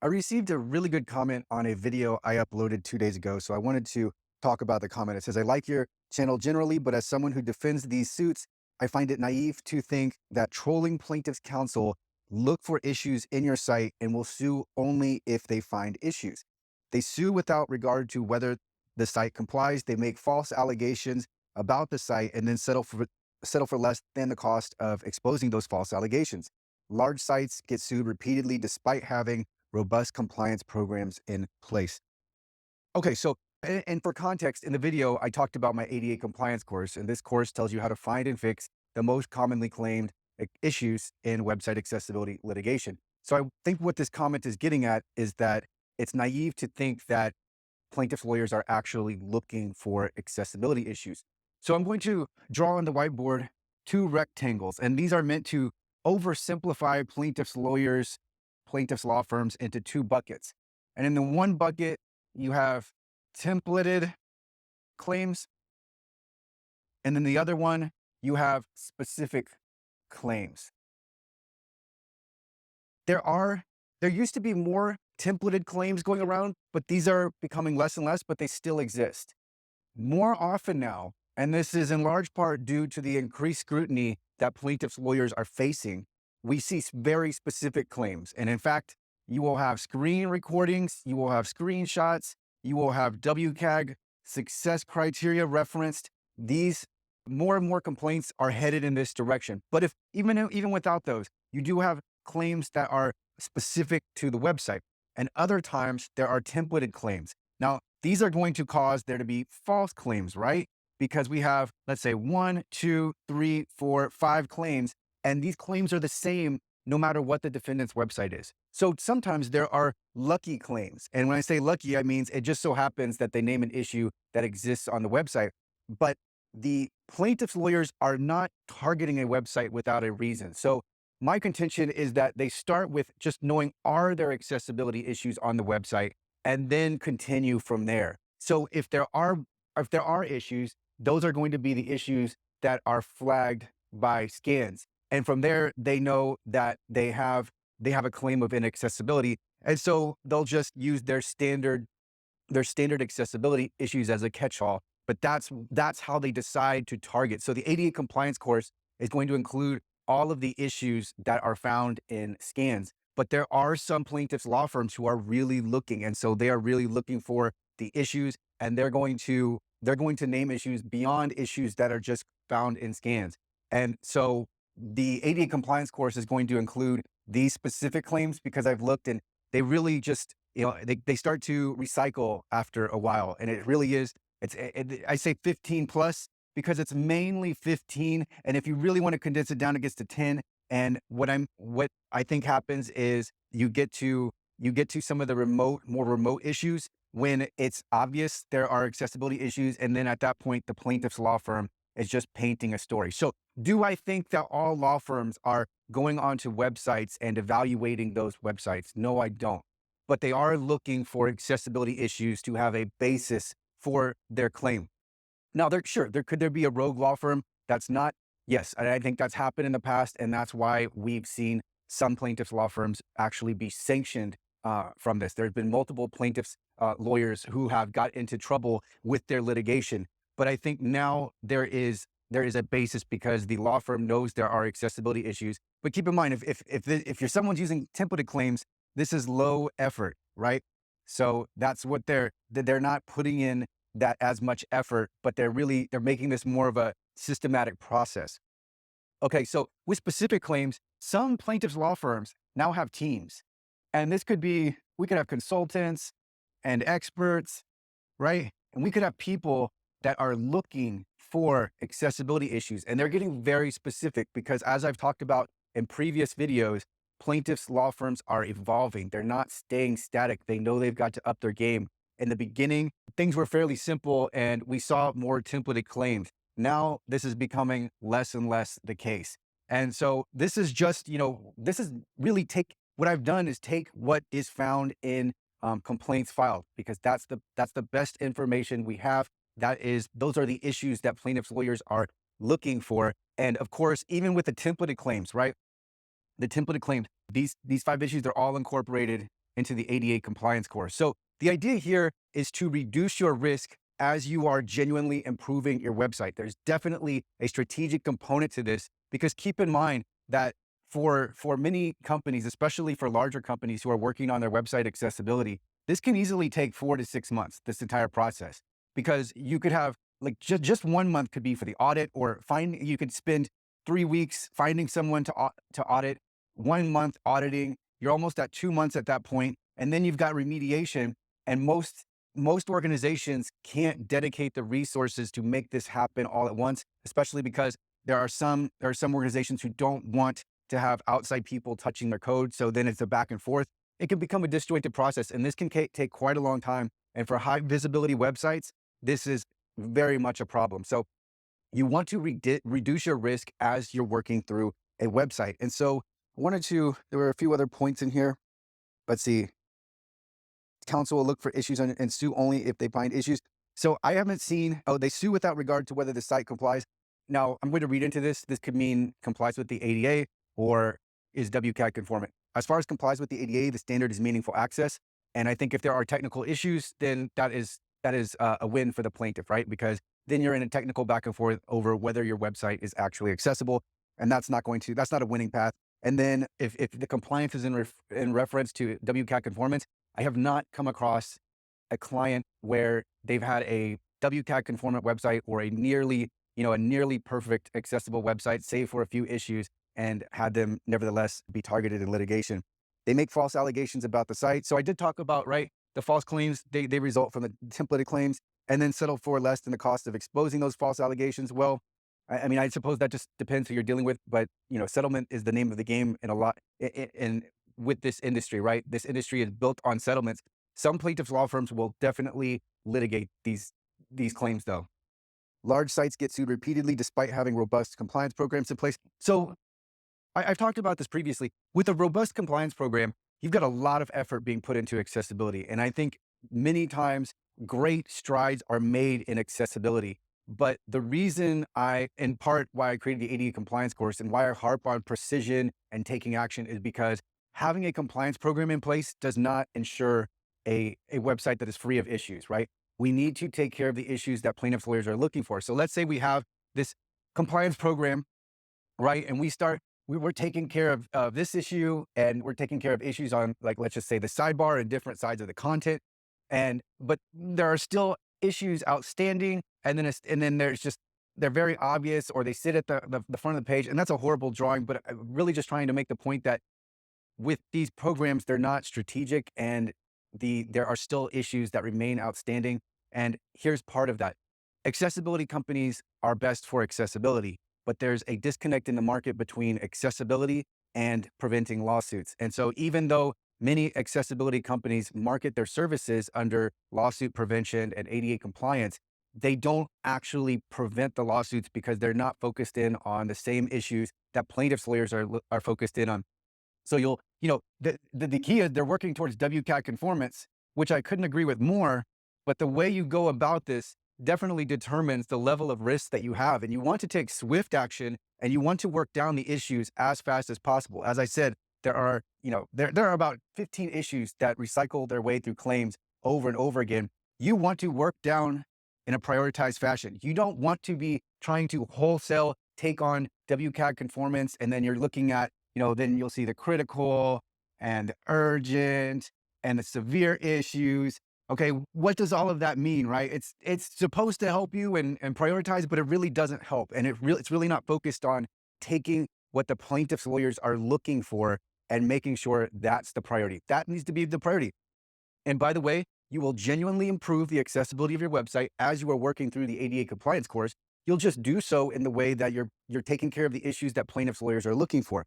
I received a really good comment on a video I uploaded 2 days ago, so I wanted to talk about the comment. It says, I like your channel generally, but as someone who defends these suits, I find it naive to think that trolling plaintiffs' counsel look for issues in your site and will sue only if they find issues. They sue without regard to whether the site complies. They make false allegations about the site and then settle for less than the cost of exposing those false allegations. Large sites get sued repeatedly despite having robust compliance programs in place. Okay, so, and for context, in the video, I talked about my ADA compliance course, and this course tells you how to find and fix the most commonly claimed issues in website accessibility litigation. So I think what this comment is getting at is that it's naive to think that plaintiffs' lawyers are actually looking for accessibility issues. So I'm going to draw on the whiteboard two rectangles, and these are meant to oversimplify plaintiffs' law firms into two buckets. And in the one bucket, you have templated claims, and then the other one, you have specific claims. There used to be more templated claims going around, but these are becoming less and less, but they still exist. More often now, and this is in large part due to the increased scrutiny that plaintiffs' lawyers are facing, we see very specific claims. And in fact, you will have screen recordings, you will have screenshots, you will have WCAG success criteria referenced. These more and more complaints are headed in this direction. But if even without those, you do have claims that are specific to the website. And other times there are templated claims. Now, these are going to cause there to be false claims, right? Because we have, let's say, 1, 2, 3, 4, 5 claims, and these claims are the same no matter what the defendant's website is. So sometimes there are lucky claims. And when I say lucky, I mean it just so happens that they name an issue that exists on the website. But the plaintiff's lawyers are not targeting a website without a reason. So my contention is that they start with just knowing, are there accessibility issues on the website, and then continue from there. So if there are issues, those are going to be the issues that are flagged by scans. And from there, they know that they have a claim of inaccessibility. And so they'll just use their standard accessibility issues as a catch-all. But that's how they decide to target. So the ADA compliance course is going to include all of the issues that are found in scans. But there are some plaintiffs' law firms who are really looking. And so they are really looking for the issues, and they're going to name issues beyond issues that are just found in scans. And so the ADA compliance course is going to include these specific claims, because I've looked and they really just, they start to recycle after a while. And it really is, I say 15 plus because it's mainly 15. And if you really want to condense it down, it gets to 10. And what I think happens is you get to some of the more remote issues when it's obvious there are accessibility issues. And then at that point, the plaintiff's law firm is just painting a story. So do I think that all law firms are going onto websites and evaluating those websites? No, I don't. But they are looking for accessibility issues to have a basis for their claim. Now, could there be a rogue law firm that's not? Yes, and I think that's happened in the past, and that's why we've seen some plaintiffs' law firms actually be sanctioned from this. There's been multiple plaintiffs' lawyers who have got into trouble with their litigation. But I think now there is a basis because the law firm knows there are accessibility issues. But keep in mind, if someone's using templated claims, this is low effort, right? So that's what they're not putting in that as much effort, but they're making this more of a systematic process. Okay, so with specific claims, some plaintiffs' law firms now have teams. And we could have consultants and experts, right? And we could have people that are looking for accessibility issues. And they're getting very specific because, as I've talked about in previous videos, plaintiffs' law firms are evolving. They're not staying static. They know they've got to up their game. In the beginning, things were fairly simple and we saw more templated claims. Now this is becoming less and less the case. And so this is just, this is really what I've done is take what is found in complaints filed, because that's the best information we have. Those are the issues that plaintiffs' lawyers are looking for. And of course, even with the templated claims, right? The templated claims, these 5 issues, they're all incorporated into the ADA compliance course. So the idea here is to reduce your risk as you are genuinely improving your website. There's definitely a strategic component to this, because keep in mind that for many companies, especially for larger companies who are working on their website accessibility, this can easily take 4 to 6 months, this entire process, because you could have like just 1 month could be for the audit, or you could spend 3 weeks finding someone to audit, 1 month auditing. You're almost at 2 months at that point, and then you've got remediation. And most organizations can't dedicate the resources to make this happen all at once, especially because there are some organizations who don't want to have outside people touching their code. So then it's a back and forth. It can become a disjointed process, and this can take quite a long time. And for high visibility websites, this is very much a problem. So you want to reduce your risk as you're working through a website. And so there were a few other points in here. Let's see. Counsel will look for issues and sue only if they find issues. So I haven't seen, they sue without regard to whether the site complies. Now I'm going to read into this. This could mean complies with the ADA or is WCAG conformant. As far as complies with the ADA, the standard is meaningful access. And I think if there are technical issues, then that is a win for the plaintiff, right? Because then you're in a technical back and forth over whether your website is actually accessible. And that's not a winning path. And then if the compliance is in reference to WCAG conformance, I have not come across a client where they've had a WCAG conformant website or a nearly perfect accessible website, save for a few issues, and had them nevertheless be targeted in litigation. They make false allegations about the site. So I did talk about, right, the false claims, they result from the templated claims, and then settle for less than the cost of exposing those false allegations. Well, I mean, I suppose that just depends who you're dealing with, but settlement is the name of the game with this industry, right? This industry is built on settlements. Some plaintiffs' law firms will definitely litigate these claims, though. Large sites get sued repeatedly despite having robust compliance programs in place. So I've talked about this previously. With a robust compliance program, you've got a lot of effort being put into accessibility. And I think many times great strides are made in accessibility. But the reason in part why I created the ADA compliance course and why I harp on precision and taking action is because having a compliance program in place does not ensure a website that is free of issues, right? We need to take care of the issues that plaintiffs' lawyers are looking for. So let's say we have this compliance program, right? And we're taking care of this issue, and we're taking care of issues on, like, let's just say the sidebar and different sides of the content. But there are still issues outstanding. And then they're very obvious, or they sit at the front of the page, and that's a horrible drawing. But I'm really just trying to make the point that with these programs, they're not strategic, and there are still issues that remain outstanding. And here's part of that. Accessibility companies are best for accessibility, but there's a disconnect in the market between accessibility and preventing lawsuits. And so even though many accessibility companies market their services under lawsuit prevention and ADA compliance, they don't actually prevent the lawsuits because they're not focused in on the same issues that plaintiffs' lawyers are focused in on. So the key is they're working towards WCAG conformance, which I couldn't agree with more, but the way you go about this definitely determines the level of risk that you have. And you want to take swift action, and you want to work down the issues as fast as possible. As I said, there are about 15 issues that recycle their way through claims over and over again. You want to work down in a prioritized fashion. You don't want to be trying to wholesale take on WCAG conformance, and then you're looking at, then you'll see the critical and the urgent and the severe issues. Okay, what does all of that mean, right? It's supposed to help you and prioritize, but it really doesn't help. And it's really not focused on taking what the plaintiff's lawyers are looking for and making sure that's the priority. That needs to be the priority. And by the way, you will genuinely improve the accessibility of your website as you are working through the ADA compliance course. You'll just do so in the way that you're taking care of the issues that plaintiff's lawyers are looking for.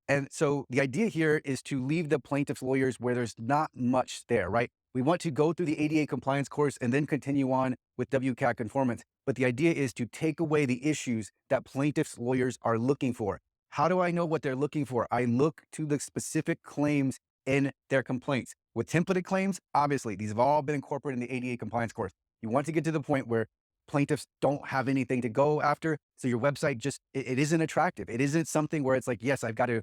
And so the idea here is to leave the plaintiff's lawyers where there's not much there, right? We want to go through the ADA compliance course and then continue on with WCAG conformance. But the idea is to take away the issues that plaintiff's lawyers are looking for. How do I know what they're looking for? I look to the specific claims in their complaints. With templated claims, obviously, these have all been incorporated in the ADA compliance course. You want to get to the point where plaintiffs don't have anything to go after. So your website it isn't attractive. It isn't something where it's like, yes, I've got to,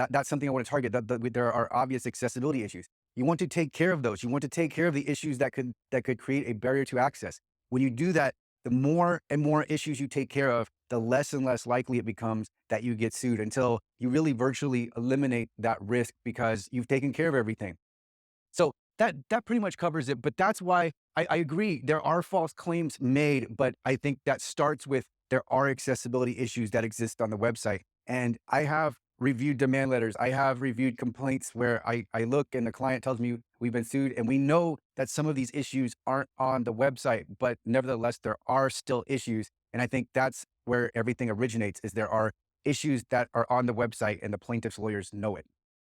that's something I want to target. There are obvious accessibility issues. You want to take care of those. You want to take care of the issues that could create a barrier to access. When you do that, the more and more issues you take care of, the less and less likely it becomes that you get sued until you really virtually eliminate that risk because you've taken care of everything. So that pretty much covers it. But that's why I agree there are false claims made, but I think that starts with there are accessibility issues that exist on the website. And I have reviewed demand letters. I have reviewed complaints where I look and the client tells me we've been sued. And we know that some of these issues aren't on the website, but nevertheless, there are still issues. And I think that's where everything originates is there are issues that are on the website and the plaintiff's lawyers know it.